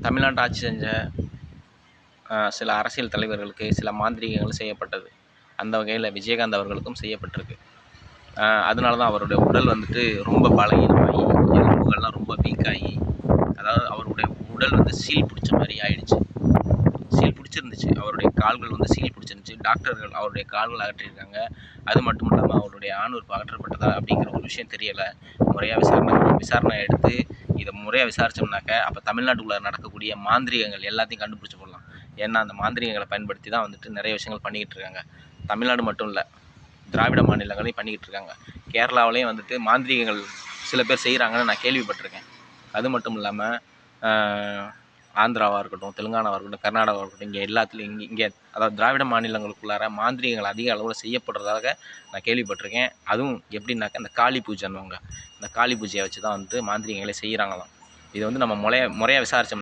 தமிழ்நாட்டை ஆட்சி செஞ்ச சில அரசியல் தலைவர்களுக்கு சில மாந்திரீகங்கள் செய்யப்பட்டது. அந்த வகையில் விஜயகாந்த் அவர்களுக்கும் செய்யப்பட்டிருக்கு. அதனால தான் அவருடைய உடல் வந்துட்டு ரொம்ப பலகீனமாகி, எலும்புகள்லாம் ரொம்ப வீக்காகி, அதாவது அவருடைய உடல் வந்து சீல் பிடிச்ச மாதிரி ஆயிடுச்சு. சீல் பிடிச்சிருந்துச்சு, அவருடைய கால்கள் வந்து சீல் பிடிச்சிருந்துச்சு. டாக்டர்கள் அவருடைய கால்கள் அகற்றியிருக்காங்க. அது மட்டும் இல்லாமல் அவருடைய ஆணுறுப்பு அகற்றப்பட்டதா அப்படிங்கிற ஒரு விஷயம் தெரியலை. முறையாக விசாரணை எடுத்து இதை முறையாக விசாரித்தோம்னாக்க அப்போ தமிழ்நாட்டுக்குள்ளே நடக்கக்கூடிய மாந்திரீகங்கள் எல்லாத்தையும் கண்டுபிடிச்சி போடலாம். ஏன்னா அந்த மாந்திரீகங்களை பயன்படுத்தி தான் வந்துட்டு நிறைய விஷயங்கள் பண்ணிக்கிட்டு இருக்காங்க. தமிழ்நாடு மட்டும் இல்லை, திராவிட மாநிலங்களையும் பண்ணிக்கிட்டு இருக்காங்க. கேரளாவிலையும் வந்துட்டு மாந்திரீகங்கள் சில பேர் செய்கிறாங்கன்னு நான் கேள்விப்பட்டிருக்கேன். அது மட்டும் இல்லாமல் ஆந்திராவாக இருக்கட்டும், தெலுங்கானாவாக இருக்கட்டும், கர்நாடகாவாக இருக்கட்டும், இங்கே எல்லாத்துலேயும் இங்கே அதாவது திராவிட மாநிலங்களுக்குள்ளார மாந்திரீகங்கள் அதிக அளவில் செய்யப்படுறதாக நான் கேள்விப்பட்டிருக்கேன். அதுவும் எப்படின்னாக்கா இந்த காளி பூஜைன்னுவாங்க, இந்த காளி பூஜையை வச்சு தான் வந்துட்டு மாந்திரீகங்களே செய்கிறாங்களாம். இது வந்து நம்ம முறையாக விசாரித்தோம்